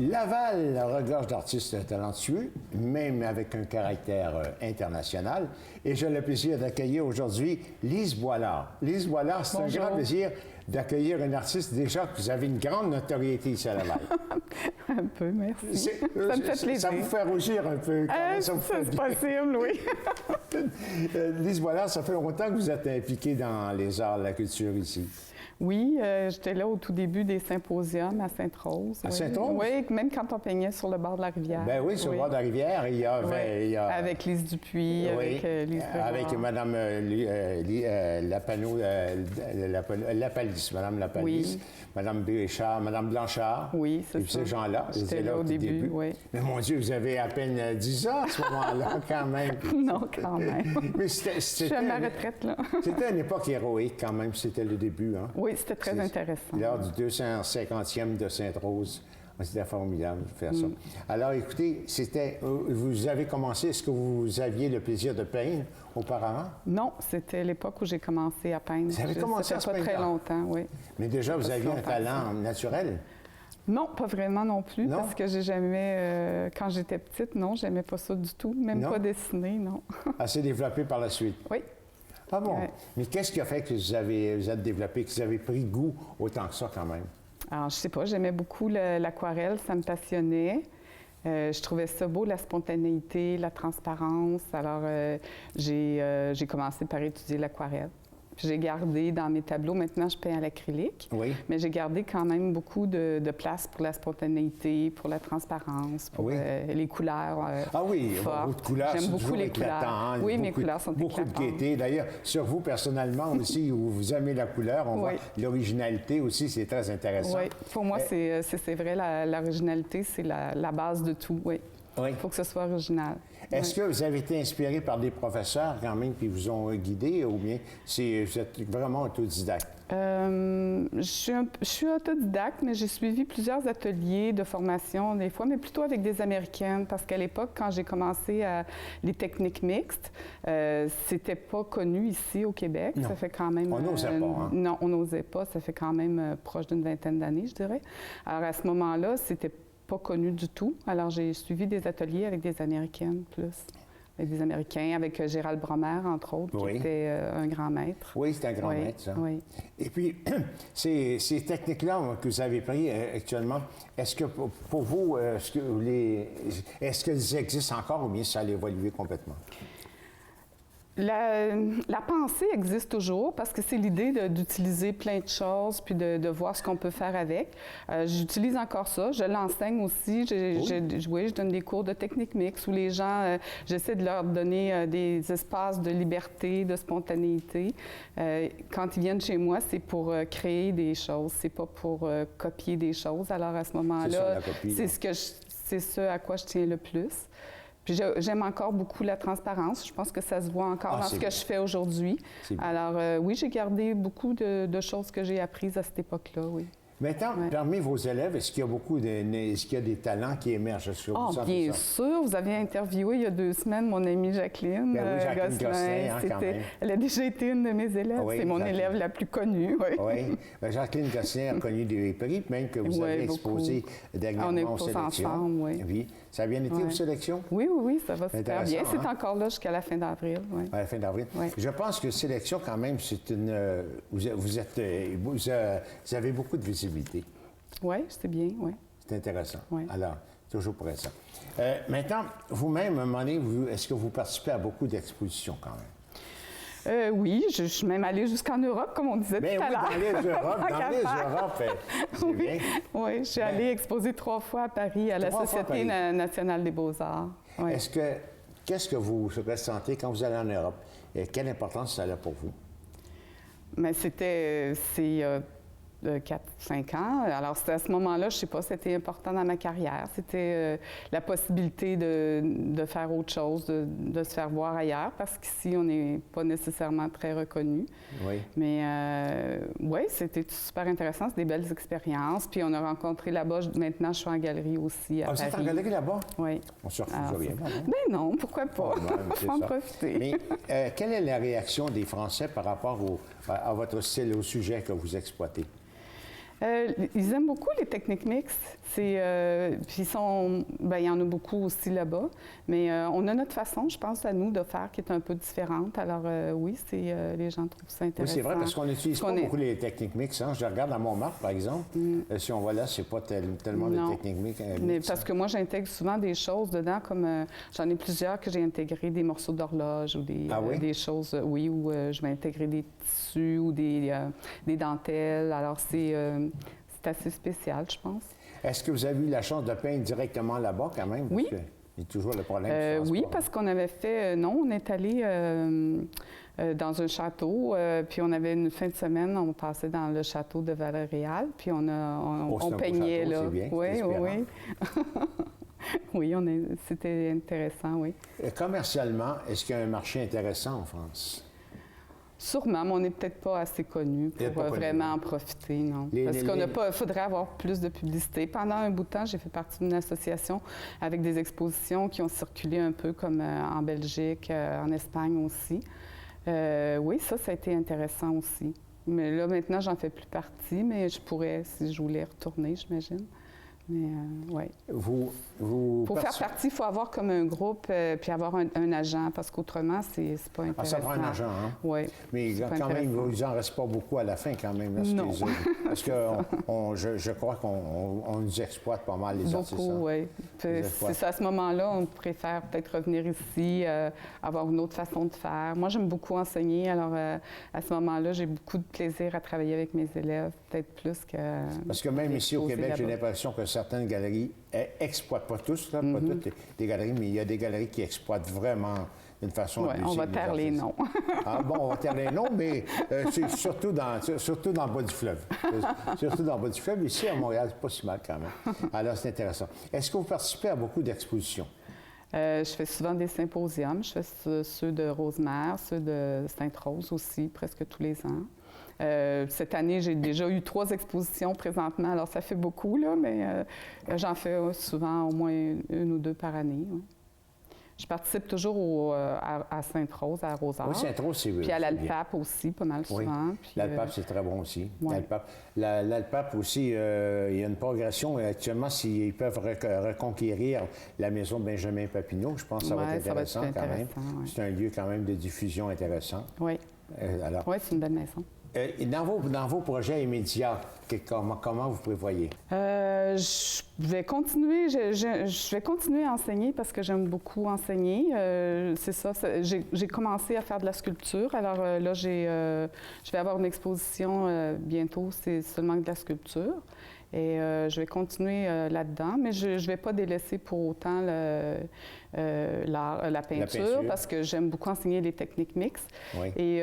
Laval regorge d'artistes talentueux, même avec un caractère international. Et j'ai le plaisir d'accueillir aujourd'hui Lise Boilard. Lise Boilard, c'est un grand plaisir d'accueillir un artiste déjà que vous avez une grande notoriété ici à Laval. Un peu, merci. Ça me fait plaisir. Ça vous fait rougir un peu. C'est possible, oui. Lise Boilard, ça fait longtemps que vous êtes impliquée dans les arts, la culture ici. Oui, j'étais là au tout début des symposiums à Sainte-Rose. À Sainte-Rose? Oui, même quand on peignait sur le bord de la rivière. Ben oui, sur le bord de la rivière, il y a... Avec Lise Dupuis, avec Lise Béroir. Avec Mme Lapalisse, Mme Lapalisse, Mme Béchard, Mme Blanchard. Oui, c'est ça. Et ces gens-là, j'étais là au début, oui. Mais mon Dieu, vous avez à peine 10 ans à ce moment-là, quand même. Non, quand même. Mais je suis à ma retraite, là. C'était une époque héroïque, quand même. C'était le début, hein? Oui, c'était très intéressant. Lors du 250e de Sainte-Rose. C'était formidable de faire ça. Alors, écoutez, vous avez commencé, est-ce que vous aviez le plaisir de peindre auparavant? Non, c'était l'époque où j'ai commencé à peindre. Vous avez commencé à peindre? Ça fait pas très longtemps, oui. Mais déjà, vous aviez un talent naturel? Non, pas vraiment non plus, parce que j'ai jamais, quand j'étais petite, non, j'aimais pas ça du tout, même pas dessiner, non. Assez développé par la suite? Oui. Ah bon? Ouais. Mais qu'est-ce qui a fait que vous êtes développé, que vous avez pris goût autant que ça quand même? Alors, je sais pas, j'aimais beaucoup l'aquarelle, ça me passionnait. Je trouvais ça beau, la spontanéité, la transparence. Alors, j'ai commencé par étudier l'aquarelle. J'ai gardé dans mes tableaux, maintenant je peins à l'acrylique, mais j'ai gardé quand même beaucoup de place pour la spontanéité, pour la transparence, pour les couleurs fortes. Votre couleur, j'aime beaucoup les couleurs. Hein, oui, mes couleurs sont éclatantes. Beaucoup de gaieté. D'ailleurs, sur vous personnellement aussi, où vous aimez la couleur, on voit l'originalité aussi, c'est très intéressant. Oui, pour moi, c'est vrai, l'originalité, c'est la base de tout, oui. Oui. Il faut que ce soit original. Est-ce que vous avez été inspiré par des professeurs quand même qui vous ont guidé ou bien vous êtes vraiment autodidacte? Je suis autodidacte, mais j'ai suivi plusieurs ateliers de formation des fois, mais plutôt avec des Américaines, parce qu'à l'époque, quand j'ai commencé les techniques mixtes, c'était pas connu ici au Québec. Non. Ça fait quand même... On n'osait pas, hein? Non, on n'osait pas. Ça fait quand même proche d'une vingtaine d'années, je dirais. Alors, à ce moment-là, c'était pas connu du tout. Alors, j'ai suivi des ateliers avec des Américaines plus. Avec des Américains, avec Gérald Bromer, entre autres, qui était un grand maître. Oui, c'est un grand maître, ça. Oui. Et puis, ces techniques-là que vous avez prises actuellement, est-ce que pour vous, est-ce qu'elles existent encore ou bien ça a évolué complètement? La pensée existe toujours parce que c'est l'idée d'utiliser plein de choses puis de voir ce qu'on peut faire avec. J'utilise encore ça. Je l'enseigne aussi. Je donne des cours de technique mixte où les gens, j'essaie de leur donner des espaces de liberté, de spontanéité. Quand ils viennent chez moi, c'est pour créer des choses. C'est pas pour copier des choses. Alors à ce moment-là, c'est ce à quoi je tiens le plus. Puis j'aime encore beaucoup la transparence. Je pense que ça se voit encore dans ce que je fais aujourd'hui. Alors oui, j'ai gardé beaucoup de choses que j'ai apprises à cette époque-là, oui. Maintenant, parmi vos élèves, est-ce qu'il y a des talents qui émergent sur vous? Bien sûr. Vous avez interviewé il y a 2 semaines mon amie Jacqueline. Ben oui, Jacqueline Gosselin, quand même. Elle a déjà été une de mes élèves. C'est mon élève la plus connue. Oui. Ben, Jacqueline Gosselin a connu des prix, même que vous avez exposé dernièrement aux sélections. Ensemble, oui. Ça a bien été aux sélections? Oui, ça va super bien. C'est encore là jusqu'à la fin d'avril. À la fin d'avril. Je pense que sélection, quand même, c'est une... Vous avez beaucoup de visibilité. Oui, c'est bien, oui. C'est intéressant. Oui. Alors, toujours pour ça. Maintenant, vous-même, à un moment donné, est-ce que vous participez à beaucoup d'expositions quand même? Oui, je suis même allée jusqu'en Europe, comme on disait tout à l'heure. Dans les Europes, c'est bien. Oui, je suis allée exposer 3 fois à Paris, à la Société nationale des beaux-arts. Oui. Qu'est-ce que vous ressentez quand vous allez en Europe? Et quelle importance ça a pour vous? Mais c'est 4-5 ans. Alors, à ce moment-là, je ne sais pas, c'était important dans ma carrière. C'était la possibilité de faire autre chose, de se faire voir ailleurs, parce qu'ici, on n'est pas nécessairement très reconnu. Oui. Mais oui, c'était super intéressant. C'est des belles expériences. Puis, on a rencontré là-bas. Maintenant, je suis en galerie aussi à Paris. Vous êtes en galerie là-bas? Oui. On se refuse rien. Ben non, pourquoi pas? Faut en profiter. Mais quelle est la réaction des Français par rapport à votre style, au sujet que vous exploitez? Ils aiment beaucoup les techniques mixtes. Puis il y en a beaucoup aussi là-bas. Mais on a notre façon, je pense, à nous, de faire qui est un peu différente. Alors oui, les gens trouvent ça intéressant. Oui, c'est vrai, parce qu'on n'utilise pas beaucoup les techniques mixtes. Hein? Je regarde à Montmartre, par exemple. Si on voit là, c'est pas tellement de techniques mixtes. Mais parce que moi, j'intègre souvent des choses dedans, comme j'en ai plusieurs que j'ai intégré des morceaux d'horloge ou des choses, où je vais intégrer des tissus ou des dentelles. Alors, c'est assez spécial, je pense. Est-ce que vous avez eu la chance de peindre directement là-bas, quand même? Oui. Parce il y a toujours le problème. Oui, parce qu'on avait fait... non, on est allé dans un château, puis on avait une fin de semaine, on passait dans le château de Valréal, puis on peignait là. Bien, oui. Oui, c'était intéressant, oui. Commercialement, est-ce qu'il y a un marché intéressant en France? Sûrement, mais on n'est peut-être pas assez connu pour vraiment en profiter, non. Parce qu'il faudrait avoir plus de publicité. Pendant un bout de temps, j'ai fait partie d'une association avec des expositions qui ont circulé un peu comme en Belgique, en Espagne aussi. Oui, ça a été intéressant aussi. Mais là, maintenant, j'en fais plus partie, mais je pourrais, si je voulais retourner, j'imagine. Mais oui. Pour faire partie, il faut avoir comme un groupe puis avoir un agent, parce qu'autrement, c'est pas intéressant. Ça prend un agent, hein? Oui. Mais quand même, il n'en reste pas beaucoup à la fin, quand même. Non. Parce que je crois qu'on nous exploite pas mal, les artistes. Beaucoup, oui. C'est ça, à ce moment-là, on préfère peut-être revenir ici, avoir une autre façon de faire. Moi, j'aime beaucoup enseigner, alors à ce moment-là, j'ai beaucoup de plaisir à travailler avec mes élèves, peut-être plus que... Parce que même ici au Québec, j'ai l'impression que certaines galeries exploitent, pas tous, là, pas toutes les galeries, mais il y a des galeries qui exploitent vraiment d'une façon abusive. On va taire les noms. On va taire les noms, mais c'est surtout dans le bas du fleuve. Surtout dans le bas du fleuve. Ici, à Montréal, c'est pas si mal quand même. Alors, c'est intéressant. Est-ce que vous participez à beaucoup d'expositions? Je fais souvent des symposiums. Je fais ceux de Rosemère, ceux de Sainte-Rose aussi, presque tous les ans. Cette année, j'ai déjà eu 3 expositions présentement, alors ça fait beaucoup, là, mais j'en fais souvent au moins une ou 2 par année. Ouais. Je participe toujours à Sainte-Rose, à Rosard. Oui, Sainte-Rose, c'est puis à l'Alpape aussi, pas mal souvent. Oui, l'Alpape, c'est très bon aussi. Ouais. L'Alpape aussi, il y a une progression. Actuellement, s'ils peuvent reconquérir la maison de Benjamin Papineau, je pense que ça va être intéressant quand même. Ouais. C'est un lieu quand même de diffusion intéressant. Oui. Oui, c'est une belle maison. Dans vos projets immédiats, comment vous prévoyez? Je vais continuer. Je vais continuer à enseigner parce que j'aime beaucoup enseigner. C'est ça. J'ai commencé à faire de la sculpture. Alors là, je vais avoir une exposition bientôt. C'est seulement de la sculpture. Et je vais continuer là-dedans, mais je ne vais pas délaisser pour autant la peinture parce que j'aime beaucoup enseigner les techniques mixtes. Oui. Et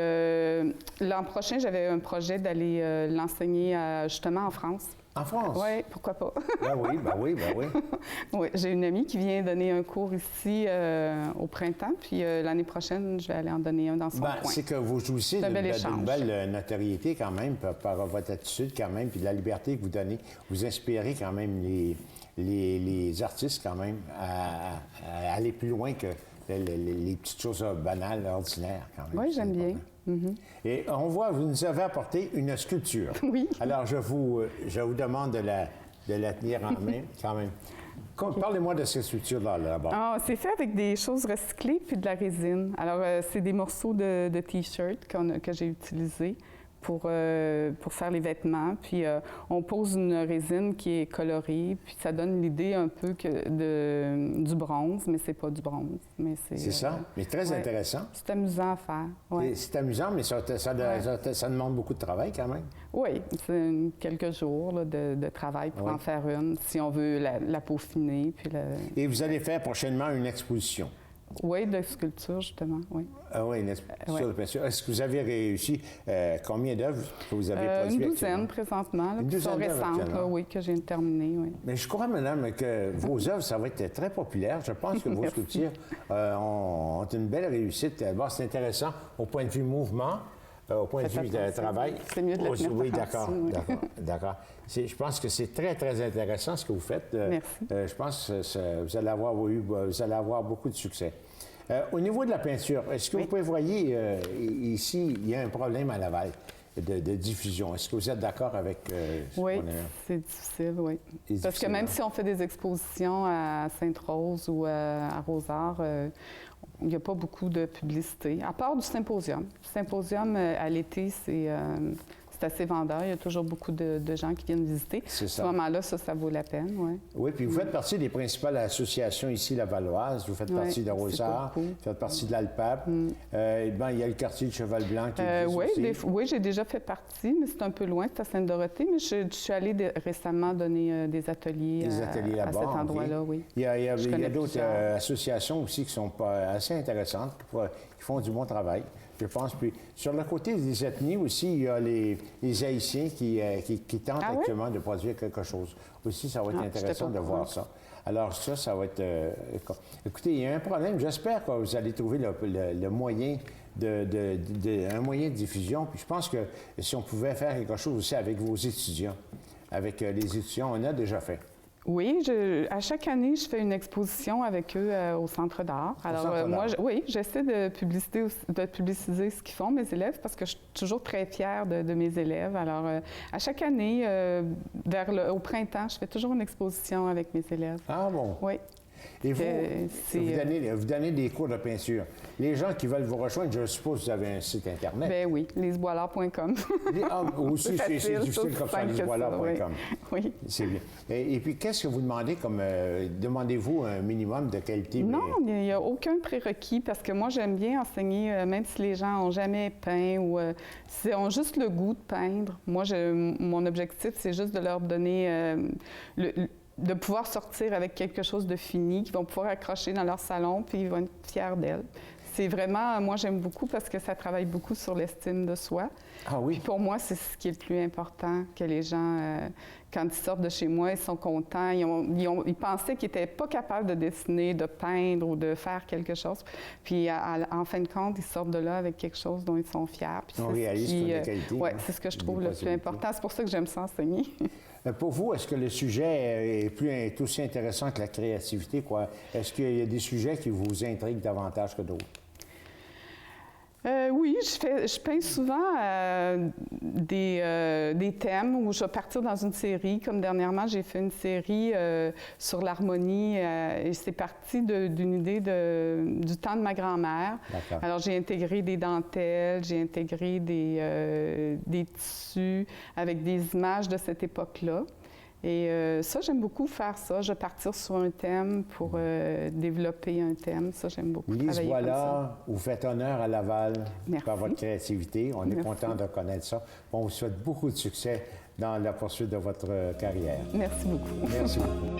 l'an prochain, j'avais un projet d'aller l'enseigner justement en France. En France? Oui, pourquoi pas. Ben oui. Oui, j'ai une amie qui vient donner un cours ici au printemps, puis l'année prochaine, je vais aller en donner un dans son coin. C'est que vous jouissez d'une belle notoriété quand même, par votre attitude quand même, puis de la liberté que vous donnez. Vous inspirez quand même les artistes quand même à aller plus loin que les petites choses banales, ordinaires quand même. Oui, j'aime bien. Mm-hmm. Et on voit, vous nous avez apporté une sculpture. Oui. Alors, je vous demande de la tenir en main quand même. Parlez-moi de cette sculpture-là, là-bas. C'est fait avec des choses recyclées puis de la résine. Alors, c'est des morceaux de T-shirt que j'ai utilisés pour faire les vêtements. Puis, on pose une résine qui est colorée, puis ça donne l'idée un peu du bronze, mais c'est pas du bronze. C'est ça, mais très intéressant. C'est amusant à faire. Ouais. C'est amusant, mais ça demande beaucoup de travail quand même. Oui, c'est quelques jours là, de travail pour en faire une, si on veut la peaufiner. Puis Et vous allez faire prochainement une exposition. Oui, de sculpture, justement, oui. Ah oui, une exposition de peinture. Est-ce que vous avez réussi, combien d'œuvres que vous avez produites? Une douzaine présentement, là, qui sont récentes, là, que j'ai terminées, oui. Mais je crois, madame, que vos œuvres, ça va être très populaire. Je pense que vos sculptures ont une belle réussite. Bon, c'est intéressant au point de vue mouvement. Au point de vue de travail. C'est mieux de le tenir d'accord. Je pense que c'est très, très intéressant ce que vous faites. Merci. Je pense que vous allez avoir beaucoup de succès. Au niveau de la peinture, est-ce que vous prévoyez, ici, il y a un problème à Laval. de diffusion. Est-ce que vous êtes d'accord avec Oui, c'est difficile, oui. Parce que même si on fait des expositions à Sainte-Rose ou à Rosard, il n'y a pas beaucoup de publicité, à part du symposium. Le symposium, à l'été, c'est assez vendeur. Il y a toujours beaucoup de gens qui viennent visiter. C'est ça. À ce moment-là, ça vaut la peine, oui. Oui, puis vous faites partie des principales associations ici, la Valoise. Vous faites partie de Rosard, vous faites partie de l'Alpap. Il y a le quartier de Cheval-Blanc qui existe aussi. Oui, j'ai déjà fait partie, mais c'est un peu loin, c'est à Sainte-Dorothée. Mais je suis allée récemment donner des ateliers à cet endroit-là, oui. Il y a d'autres associations aussi qui sont assez intéressantes, qui font du bon travail. Je pense. Puis, sur le côté des ethnies aussi, il y a les Haïtiens qui tentent actuellement de produire quelque chose. Aussi, ça va être intéressant de voir ça. Alors, ça va être... écoutez, il y a un problème. J'espère que vous allez trouver le moyen un moyen de diffusion. Puis, je pense que si on pouvait faire quelque chose aussi avec vos étudiants, avec les étudiants, on a déjà fait. Oui, à chaque année, je fais une exposition avec eux au Centre d'art. Alors, moi, j'essaie de publiciser ce qu'ils font, mes élèves, parce que je suis toujours très fière de mes élèves. Alors, à chaque année, au printemps, je fais toujours une exposition avec mes élèves. Ah bon? Oui. Et vous donnez des cours de peinture. Les gens qui veulent vous rejoindre, je suppose que vous avez un site Internet. Bien oui, lisboilard.com. Aussi, c'est difficile comme ça, lisboilard.com. Oui. C'est bien. Et puis, qu'est-ce que vous demandez demandez-vous un minimum de qualité? Non, il n'y a aucun prérequis parce que moi, j'aime bien enseigner, même si les gens n'ont jamais peint ou s'ils ont juste le goût de peindre. Moi, mon objectif, c'est juste de leur donner de pouvoir sortir avec quelque chose de fini, qu'ils vont pouvoir accrocher dans leur salon, puis ils vont être fiers d'elles. C'est vraiment, moi j'aime beaucoup parce que ça travaille beaucoup sur l'estime de soi. Ah oui? Puis pour moi, c'est ce qui est le plus important, que les gens, quand ils sortent de chez moi, ils sont contents. Ils pensaient qu'ils n'étaient pas capables de dessiner, de peindre ou de faire quelque chose. Puis en fin de compte, ils sortent de là avec quelque chose dont ils sont fiers. Puis on réalise sur la qualité. Oui, c'est ce que je trouve le plus important. C'est pour ça que j'aime ça enseigner. Pour vous, est-ce que le sujet est aussi intéressant que la créativité, quoi? Est-ce qu'il y a des sujets qui vous intriguent davantage que d'autres? Oui, je peins souvent des thèmes où je vais partir dans une série. Comme dernièrement, j'ai fait une série sur l'harmonie et c'est parti d'une idée du temps de ma grand-mère. Alors, j'ai intégré des dentelles, j'ai intégré des tissus avec des images de cette époque-là. Et ça, j'aime beaucoup faire ça. Je vais partir sur un thème pour développer un thème. Ça, j'aime beaucoup travailler comme ça. Vous faites honneur à Laval par votre créativité. On est content de connaître ça. On vous souhaite beaucoup de succès dans la poursuite de votre carrière. Merci beaucoup. Merci beaucoup.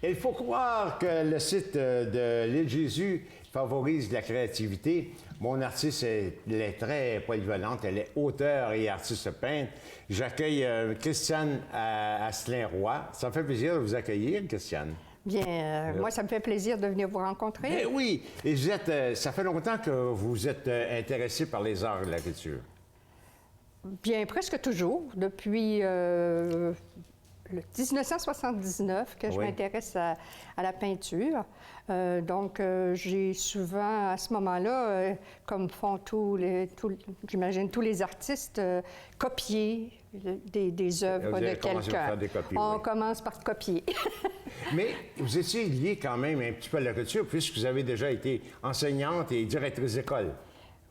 Il faut croire que le site de l'Île Jésus favorise la créativité. Mon artiste, elle est très polyvalente. Elle est auteure et artiste peintre. J'accueille Christiane Asselin-Roy. Ça me fait plaisir de vous accueillir, Christiane. Bien, moi, ça me fait plaisir de venir vous rencontrer. Mais oui! Et vous êtes, ça fait longtemps que vous êtes intéressé par les arts et la culture. Bien, presque toujours. Depuis 1979 que je m'intéresse à la peinture. Donc, j'ai souvent, à ce moment-là, comme font j'imagine, tous les artistes, copié des œuvres de quelqu'un. On commence par copier. Mais vous étiez lié quand même un petit peu à la culture, puisque vous avez déjà été enseignante et directrice d'école.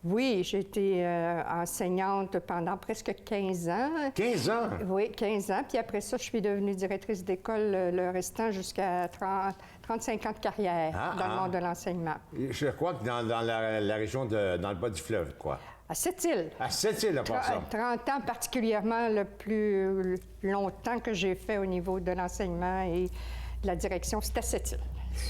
Oui, j'ai été enseignante pendant presque 15 ans. 15 ans? Oui, 15 ans. Puis après ça, je suis devenue directrice d'école le restant jusqu'à 35 ans de carrière dans le monde de l'enseignement. Je crois que dans la région, dans le bas du fleuve, quoi. À Sept-Îles. À Sept-Îles, à part ça. 30 ans particulièrement, le plus longtemps que j'ai fait au niveau de l'enseignement et de la direction, c'était à Sept-Îles.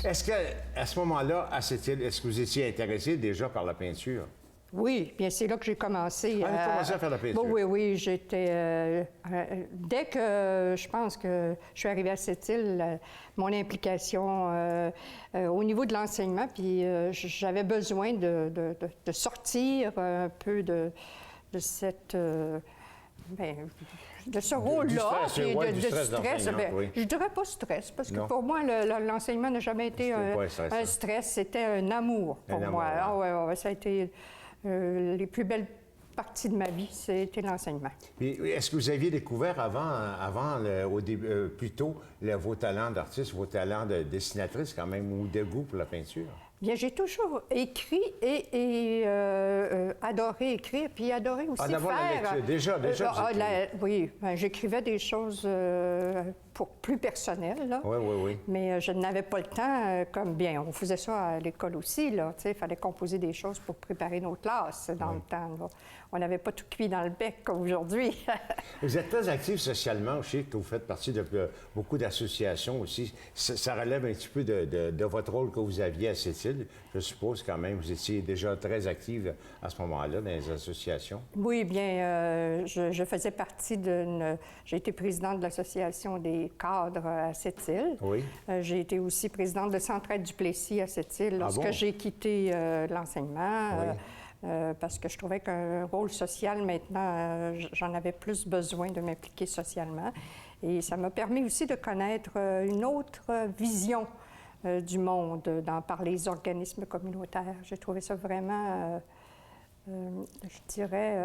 Est-ce qu'à ce moment-là, à Sept-Îles, est-ce que vous étiez intéressé déjà par la peinture? Oui, bien c'est là que j'ai commencé. Vous avez commencé à faire la peinture? Oui, j'étais... dès que je pense que je suis arrivée à Sept-Îles, mon implication au niveau de l'enseignement, puis j'avais besoin de sortir un peu de cette... ce rôle-là, stress, puis ouais, du stress stress. d'enseignant, oui. Je dirais pas stress, parce que Non. pour moi, l'enseignement n'a jamais été un stress, c'était un amour pour moi. Ah, ouais, ça a été les plus belles parties de ma vie, c'était l'enseignement. Est-ce que vous aviez découvert au début, plus tôt, vos talents d'artiste, vos talents de dessinatrice quand même, ou de goût pour la peinture? Bien, j'ai toujours écrit et adoré écrire, puis adoré aussi d'abord faire... la lecture, déjà oui, j'écrivais des choses pour plus personnelles, là. Oui. Mais je n'avais pas le temps, comme bien, on faisait ça à l'école aussi, là, tu sais, il fallait composer des choses pour préparer nos classes dans le temps, là. On n'avait pas tout cuit dans le bec comme aujourd'hui. Vous êtes très actif socialement, je sais que vous faites partie de beaucoup d'associations aussi. Ça relève un petit peu de votre rôle que vous aviez à Sept-Îles. Je suppose quand même, vous étiez déjà très active à ce moment-là dans les associations. Oui, bien, je faisais partie j'ai été présidente de l'association des cadres à Sept-Îles. Oui. J'ai été aussi présidente de Centraide du Plessis à Sept-Îles lorsque j'ai quitté l'enseignement. Oui. Parce que je trouvais qu'un rôle social, maintenant, j'en avais plus besoin de m'impliquer socialement. Et ça m'a permis aussi de connaître une autre vision du monde par les organismes communautaires. J'ai trouvé ça vraiment, je dirais...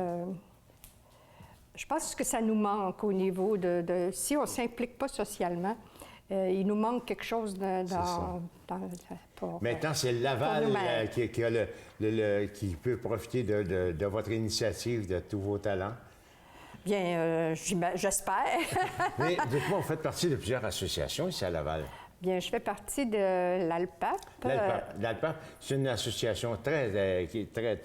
je pense que ça nous manque au niveau si on ne s'implique pas socialement, il nous manque quelque chose Maintenant, c'est Laval qui peut profiter de votre initiative, de tous vos talents. Bien, j'espère. Mais dites-moi, vous faites partie de plusieurs associations ici à Laval. Bien, je fais partie de l'ALPAP. L'ALPAP, c'est une association qui est très,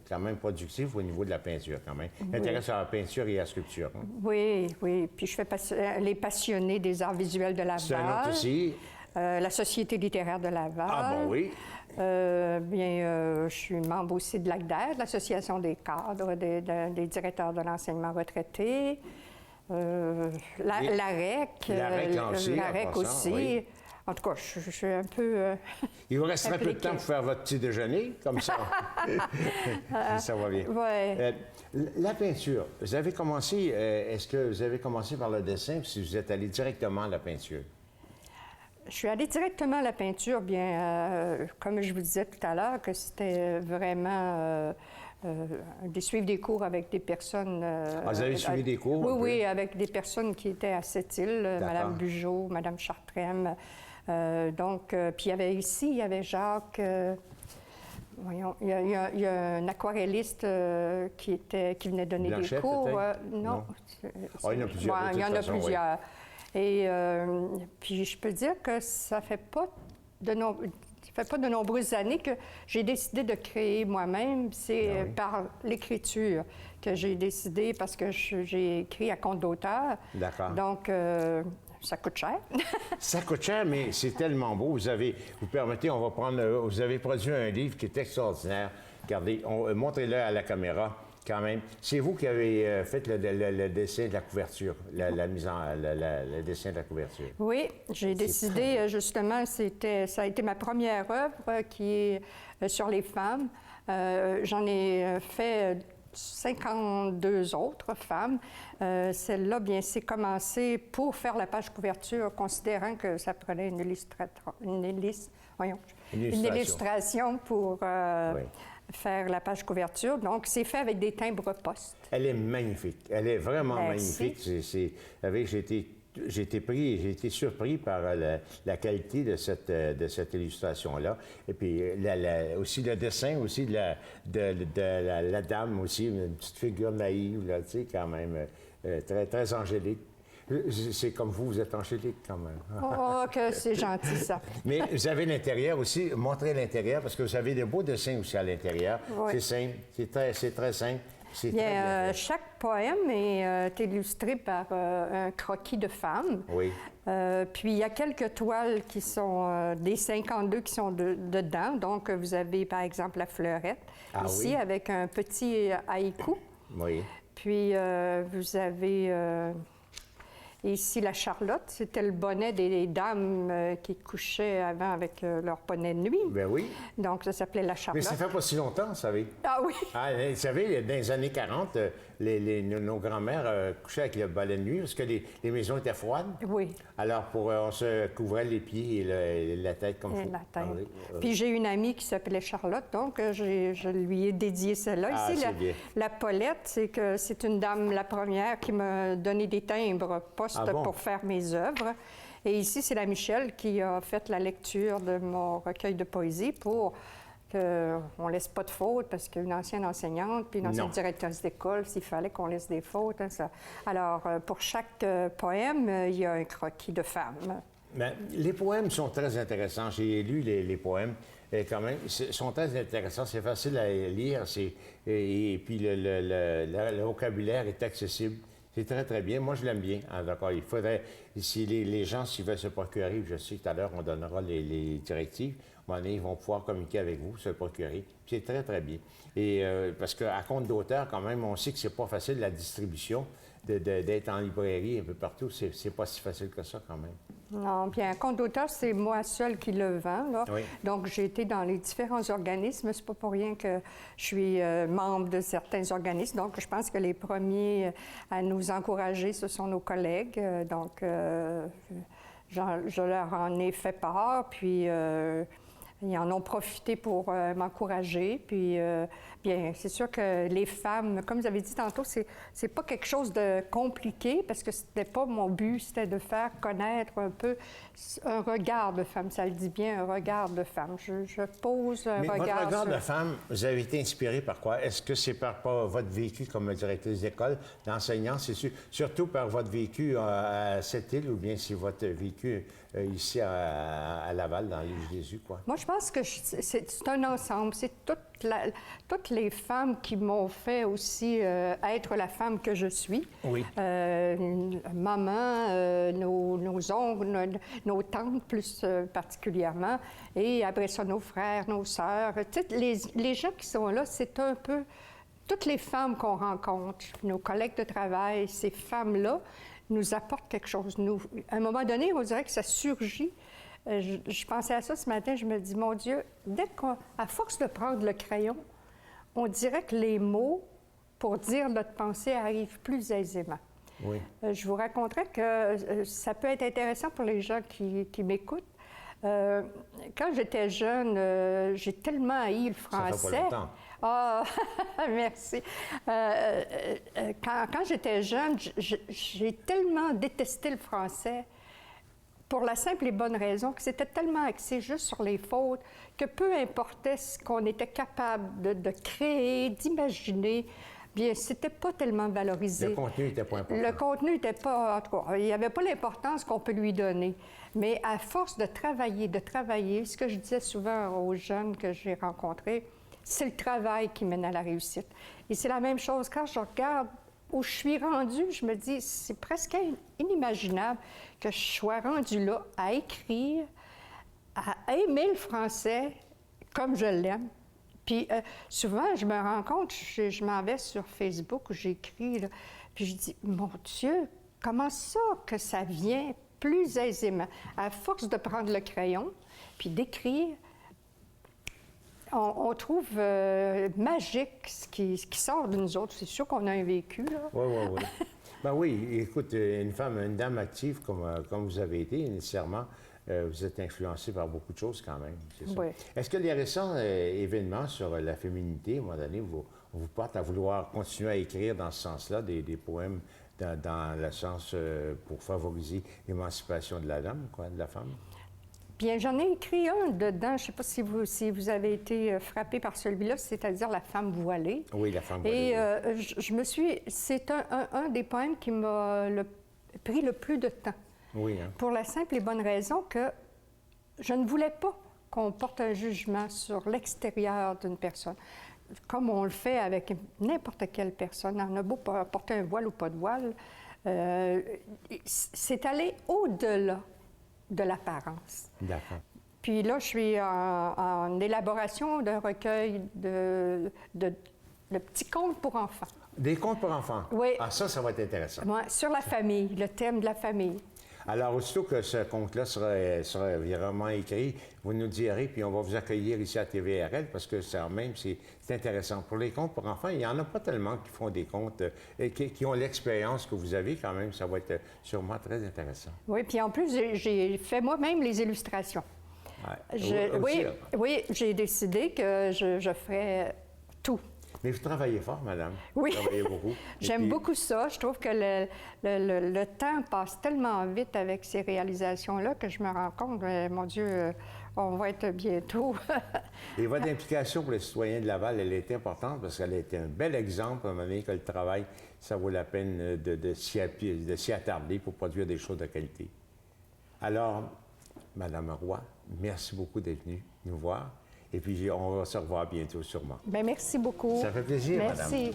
quand même productive au niveau de la peinture, quand même. Intéresse à la peinture et à la sculpture. Hein? Oui. Puis je fais les passionnés des arts visuels de Laval. C'est un autre aussi. La Société littéraire de Laval. Ah bon, oui. Je suis membre aussi de l'ACDER, l'Association des cadres, des directeurs de l'enseignement retraités. L'AREC. L'AREC aussi. Oui. En tout cas, je suis un peu... Il vous resterait peu de temps pour faire votre petit déjeuner, comme ça. Ça va bien. Oui. La peinture, vous avez commencé... Est-ce que vous avez commencé par le dessin ou si vous êtes allé directement à la peinture? Je suis allée directement à la peinture, bien, comme je vous disais tout à l'heure, que c'était vraiment de suivre des cours avec des personnes... vous avez suivi des cours? Oui, avec des personnes qui étaient à Sept-Îles, Mme Bugeaud, Mme Chartrem. Puis il y avait Jacques... voyons, il y a un aquarelliste qui venait donner Blanchette, des cours. Non. Il y en a plusieurs. Il y en a plusieurs. Oui. Et puis, je peux dire que ça fait pas de nombreuses années que j'ai décidé de créer moi-même. C'est par l'écriture que j'ai décidé, parce que j'ai écrit à compte d'auteur. D'accord. Donc, ça coûte cher. Ça coûte cher, mais c'est tellement beau. Vous permettez, vous avez produit un livre qui est extraordinaire. Regardez, montrez-le à la caméra. Quand même. C'est vous qui avez fait le dessin de la couverture, le dessin de la couverture. Oui, j'ai décidé, justement, ça a été ma première œuvre qui est sur les femmes. J'en ai fait 52 autres femmes. Celle-là, bien, c'est commencé pour faire la page couverture, considérant que ça prenait une illustration pour... faire la page couverture. Donc, c'est fait avec des timbres postes. Elle est magnifique. Elle est vraiment magnifique. J'ai été surpris par la qualité de cette illustration-là. Et puis, aussi le dessin aussi de la dame, aussi, une petite figure naïve, là, tu sais, quand même, très, très angélique. C'est comme vous êtes angélique quand même. Oh, que c'est gentil, ça. Mais vous avez l'intérieur aussi. Montrez l'intérieur, parce que vous avez des beaux dessins aussi à l'intérieur. Oui. C'est simple, c'est très simple. Bien, chaque poème est illustré par un croquis de femme. Oui. Puis il y a quelques toiles qui sont des 52 qui sont dedans. Donc, vous avez, par exemple, la fleurette, ici, avec un petit haïku. Oui. Puis, vous avez... ici, la Charlotte, c'était le bonnet des dames qui couchaient avant avec leur bonnet de nuit. Bien oui. Donc, ça s'appelait la Charlotte. Mais ça fait pas si longtemps, vous savez. Ah oui? Vous savez, dans les années 40, nos grands-mères couchaient avec le balai de nuit parce que les maisons étaient froides. Oui. Alors, on se couvrait les pieds et la tête comme il faut. La tête. Puis j'ai une amie qui s'appelait Charlotte, donc je lui ai dédié celle-là. Ici, la Paulette, c'est une dame, la première, qui m'a donné des timbres postes pour faire mes œuvres. Et ici, c'est la Michel qui a fait la lecture de mon recueil de poésie pour qu'on ne laisse pas de fautes, parce qu'une ancienne enseignante puis une ancienne directrice d'école, s'il fallait qu'on laisse des fautes. Hein, ça. Alors, pour chaque poème, il y a un croquis de femme. Bien, les poèmes sont très intéressants. J'ai lu les poèmes. Et quand même, sont très intéressants. C'est facile à lire. Et puis, le vocabulaire est accessible. C'est très, très bien. Moi, je l'aime bien. Ah, d'accord. Il faudrait, si les gens, s'ils veulent se procurer, je sais que tout à l'heure, on donnera les directives. À un moment donné, ils vont pouvoir communiquer avec vous, se procurer. Puis c'est très, très bien. Et parce qu'à compte d'auteur, quand même, on sait que c'est pas facile, la distribution, d'être en librairie un peu partout. C'est pas si facile que ça, quand même. Non, bien, un compte d'auteur, c'est moi seule qui le vends, là. Oui. Donc, j'ai été dans les différents organismes. C'est pas pour rien que je suis membre de certains organismes. Donc, je pense que les premiers à nous encourager, ce sont nos collègues. Donc, je leur en ai fait part, puis ils en ont profité pour m'encourager. Puis, bien, c'est sûr que les femmes, comme vous avez dit tantôt, c'est pas quelque chose de compliqué, parce que c'était pas mon but, c'était de faire connaître un peu un regard de femme. Ça le dit bien, un regard de femme. Je pose un regard. Votre regard de femme, vous avez été inspiré par quoi? Est-ce que c'est par votre vécu comme directrice d'école, d'enseignant, c'est surtout par votre vécu à cette île, ou bien c'est votre vécu ici à Laval, dans l'île Jésus, quoi? Moi, je pense que c'est un ensemble. C'est toutes les femmes qui m'ont fait aussi être la femme que je suis. Oui. Maman, nos oncles, nos tantes plus particulièrement, et après ça, nos frères, nos sœurs. Les gens qui sont là, c'est un peu toutes les femmes qu'on rencontre, nos collègues de travail, ces femmes-là nous apportent quelque chose. À un moment donné, on dirait que ça surgit. Je pensais à ça ce matin, je me dis, mon Dieu, à force de prendre le crayon, on dirait que les mots, pour dire notre pensée, arrivent plus aisément. Oui. Je vous raconterai que ça peut être intéressant pour les gens qui m'écoutent. Quand j'étais jeune, j'ai tellement haï le français. Ça fait pas longtemps. Ah, merci. Quand j'étais jeune, j'ai tellement détesté le français, pour la simple et bonne raison que c'était tellement axé juste sur les fautes que peu importait ce qu'on était capable de créer, d'imaginer, bien, c'était pas tellement valorisé. Le contenu n'était pas important. Le contenu n'était pas, en tout cas, il n'y avait pas l'importance qu'on peut lui donner. Mais à force de travailler, ce que je disais souvent aux jeunes que j'ai rencontrés, c'est le travail qui mène à la réussite. Et c'est la même chose quand je regarde où je suis rendue, je me dis, c'est presque inimaginable que je sois rendue là à écrire, à aimer le français comme je l'aime. Puis souvent, je me rends compte, je m'en vais sur Facebook où j'écris, là, puis je dis, mon Dieu, comment ça que ça vient plus aisément? À force de prendre le crayon, puis d'écrire, on trouve magique ce qui sort de nous autres. C'est sûr qu'on a un vécu, là. Oui. Ben oui, écoute, une dame active comme vous avez été, nécessairement, vous êtes influencé par beaucoup de choses quand même, c'est ça? Oui. Est-ce que les récents événements sur la féminité, à un moment donné, vous portent à vouloir continuer à écrire dans ce sens-là, des poèmes dans le sens pour favoriser l'émancipation de la dame, quoi, de la femme? Bien, j'en ai écrit un dedans. Je ne sais pas si vous avez été frappé par celui-là, c'est-à-dire La femme voilée. Oui, La femme voilée. Et je me suis... C'est un des poèmes qui m'a pris le plus de temps. Oui, hein? Pour la simple et bonne raison que je ne voulais pas qu'on porte un jugement sur l'extérieur d'une personne, comme on le fait avec n'importe quelle personne. On a beau porter un voile ou pas de voile, c'est aller au-delà de l'apparence. D'accord. Puis là, je suis en élaboration d'un recueil de petits contes pour enfants. Des contes pour enfants? Oui. Ah, ça va être intéressant. Ouais, sur la famille, le thème de la famille. Alors, aussitôt que ce compte-là sera vraiment écrit, vous nous direz, puis on va vous accueillir ici à TVRL, parce que c'est intéressant. Pour les comptes pour enfants, il n'y en a pas tellement qui font des comptes et qui ont l'expérience que vous avez quand même. Ça va être sûrement très intéressant. Oui, puis en plus, j'ai fait moi-même les illustrations. Oui, j'ai décidé que je ferais tout. Mais vous travaillez fort, madame. Oui. Vous travaillez beaucoup. J'aime beaucoup ça. Je trouve que le temps passe tellement vite avec ces réalisations-là que je me rends compte, mon Dieu, on va être bientôt. Et votre implication pour les citoyens de Laval, elle est importante parce qu'elle a été un bel exemple, à un moment donné, que le travail, ça vaut la peine de s'y attarder pour produire des choses de qualité. Alors, madame Roy, merci beaucoup d'être venue nous voir. Et puis, on va se revoir bientôt, sûrement. Bien, merci beaucoup. Ça fait plaisir, merci. madame.